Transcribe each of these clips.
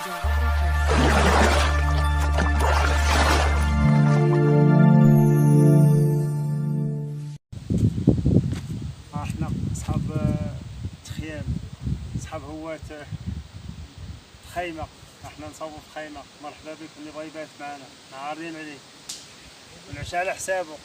احنا اصحاب تخيام، اصحاب هوات خيمه. احنا نصوبوا في خيمه. مرحبا بك اللي بغى يبات معنا، عارضين عليه العشاء على حسابه.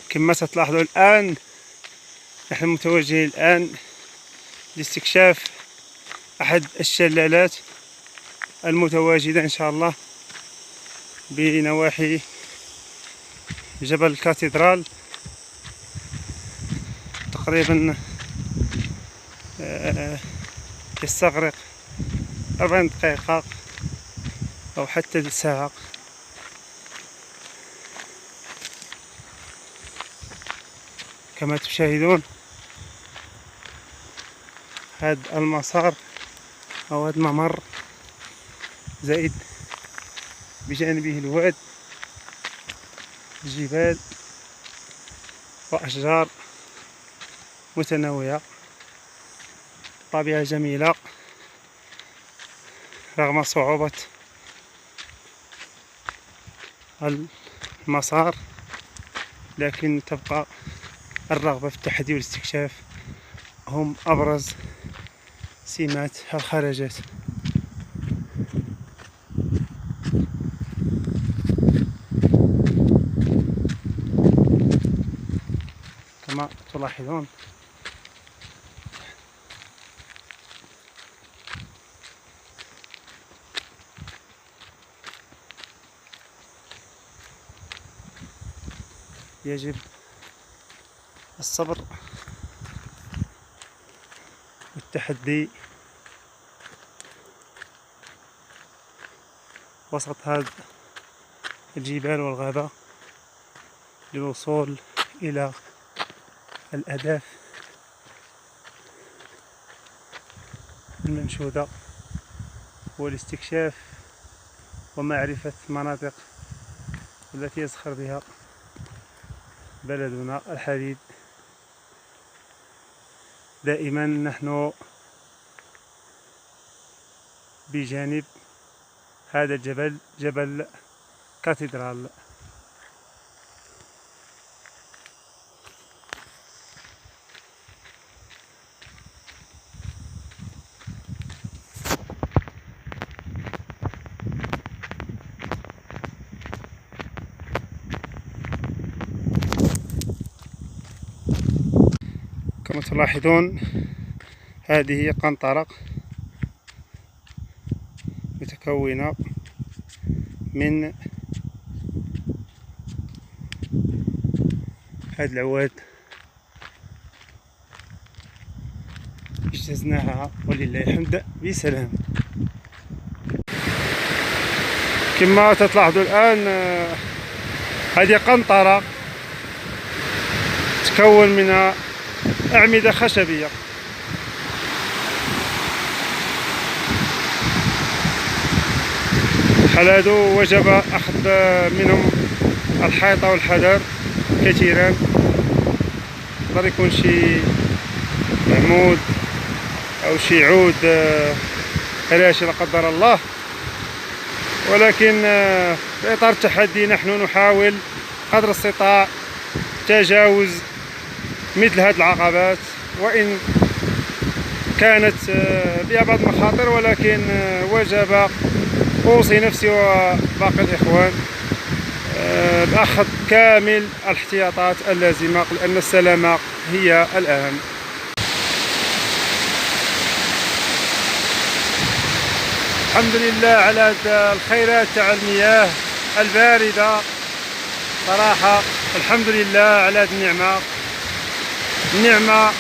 كما ستلاحظوا الآن نحن متوجهين الآن لاستكشاف أحد الشلالات المتواجدة إن شاء الله بنواحي جبل الكاتدرال. تقريبا يستغرق 40 دقيقة أو حتى ساعة. كما تشاهدون هذا المسار أو هذا الممر زائد بجانبه الواد، جبال وأشجار متنوعة، طبيعة جميلة رغم صعوبة المسار، لكن تبقى الرغبة في التحدي والاستكشاف هم أبرز سمات الخرجات. كما تلاحظون يجب الصبر والتحدي وسط هذه الجبال والغابة للوصول إلى الأهداف المنشودة والاستكشاف ومعرفة المناطق التي يزخر بها بلدنا الحبيب. دائما نحن بجانب هذا الجبل، جبل كاتدرال. كما تلاحظون هذه هي قنطرة متكونة من هذا العواد، اجتزناها ولله الحمد بسلام. كما تلاحظوا الآن هذه قنطرة تكون من أعمدة خشبية. بحال هادو وجب أخذ منهم الحيطة والحذر كثيرا. يقدر يكون شي عمود أو شي عود راشي لا قدر الله، ولكن في إطار التحدي نحن نحاول قدر الاستطاع تجاوز مثل هذه العقبات، وإن كانت بها بعض المخاطر، ولكن وجب أوصي نفسي وباقي الإخوان بأخذ كامل الاحتياطات اللازمة، لأن السلامة هي الأهم. الحمد لله على هاد الخيرات تاع المياه الباردة. صراحة الحمد لله على هاد النعمة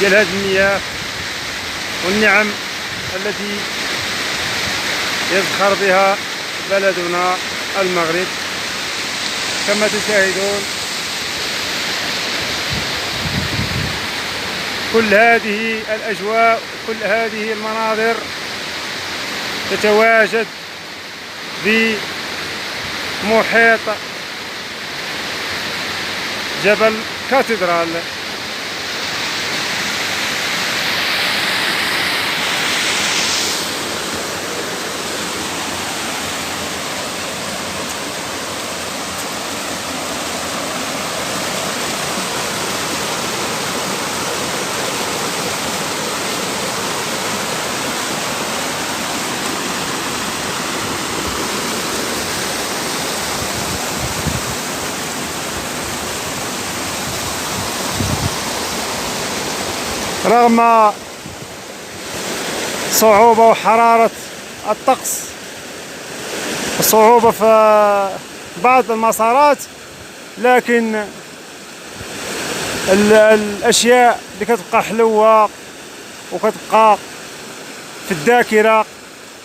ديال هاد المياه والنعم التي يزخر بها بلدنا المغرب. كما تشاهدون كل هذه الأجواء، كل هذه المناظر تتواجد بمحيط جبل كاتدرال. رغم صعوبة وحرارة الطقس، الصعوبة في بعض المسارات، لكن الأشياء اللي كتبقى حلوة وكتبقى في الذاكرة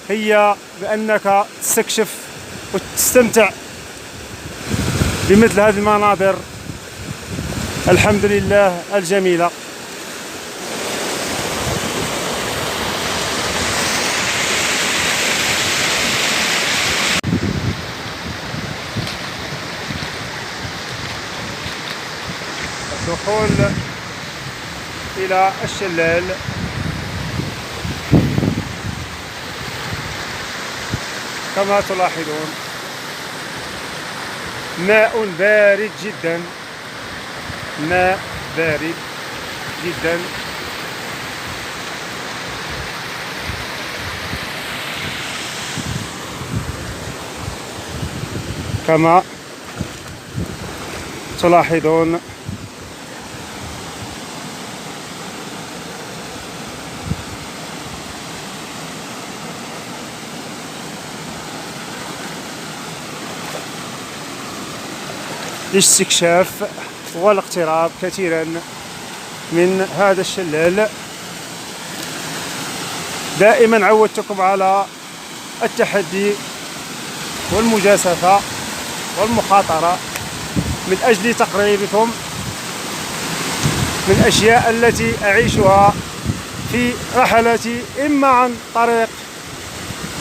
هي بأنك تستكشف وتستمتع بمثل هذه المناظر الحمد لله الجميلة. الدخول إلى الشلال كما تلاحظون، ماء بارد جدا، ماء بارد جدا. كما تلاحظون الاستكشاف والاقتراب كثيرا من هذا الشلال. دائما عودتكم على التحدي والمجازفة والمخاطرة من أجل تقريبكم من الأشياء التي أعيشها في رحلتي، إما عن طريق،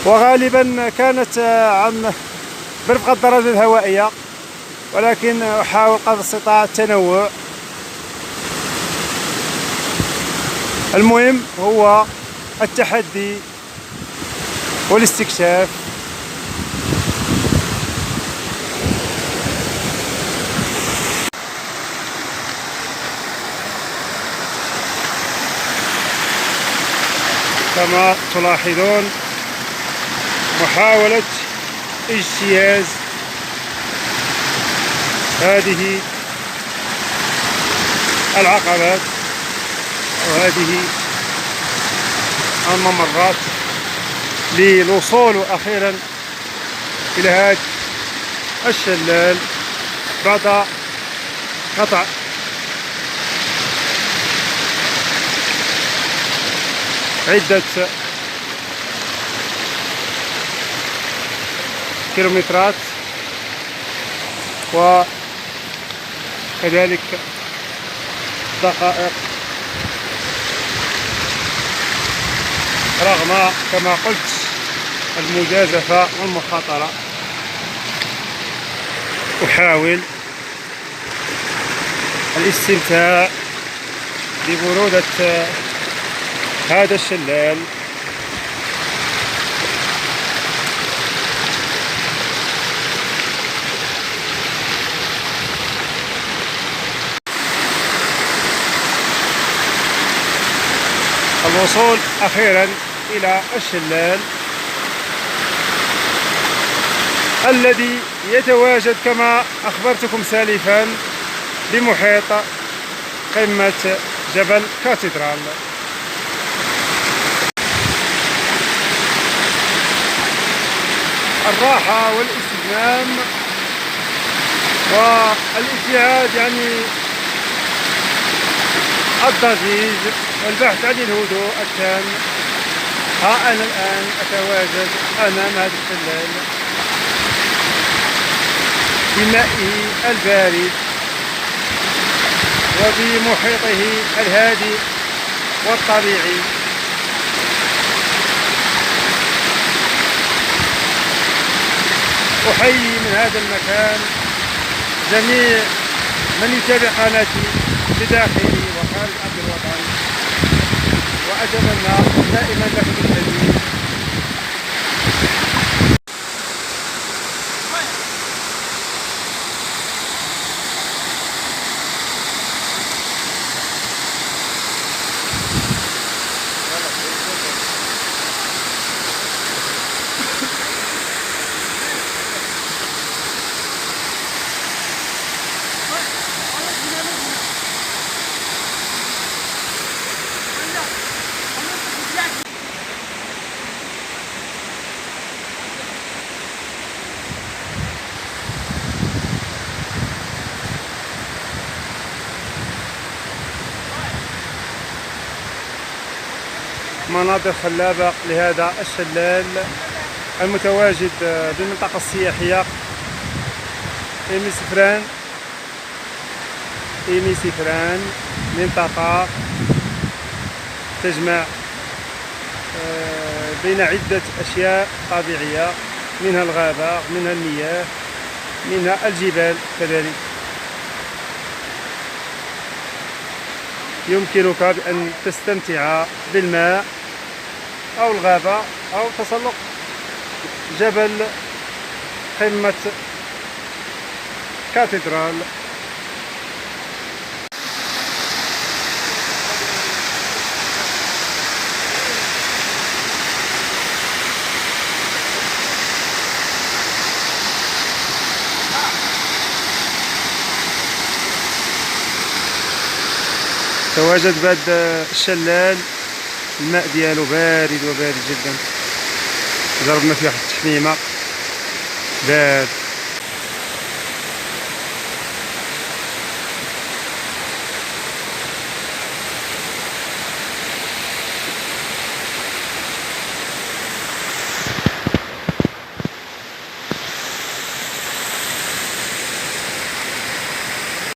وغالبا كانت عن برفق الدراجة الهوائية، ولكن أحاول قدر الاستطاعة التنوع. المهم هو التحدي والاستكشاف. كما تلاحظون محاولة اجتياز هذه العقبات وهذه الممرات للوصول أخيرا إلى هذا الشلال بعد قطع عدة كيلومترات، وكذلك دقائق، رغم كما قلت المجازفة والمخاطرة. أحاول الاستمتاع ببرودة هذا الشلال. الوصول أخيرا إلى الشلال الذي يتواجد كما أخبرتكم سالفا بمحيط قمة جبل كاتدرال. الراحة والاستجمام والابتعاد عن الضجيج والبحث عن الهدوء التام. ها أنا الآن أتواجد أمام هذا الشلال بمائه البارد وبمحيطه الهادئ والطبيعي. أحيي من هذا المكان جميع من يتابع قناتي بداخل وخارج أرض الوطن، وأتمنى دائما لكم الجميع. مناظر خلابة لهذا الشلال المتواجد بالمنطقة السياحية إيمي سفران، منطقة تجمع بين عدة أشياء طبيعية، منها الغابة، منها المياه، منها الجبال كذلك. يمكنك بأن تستمتع بالماء أو الغابة أو تسلق جبل قمة كاتدرال. تواجد بهذا الشلال الماء ديالو بارد جدا. جربنا فيه واحد التحميمة بارد.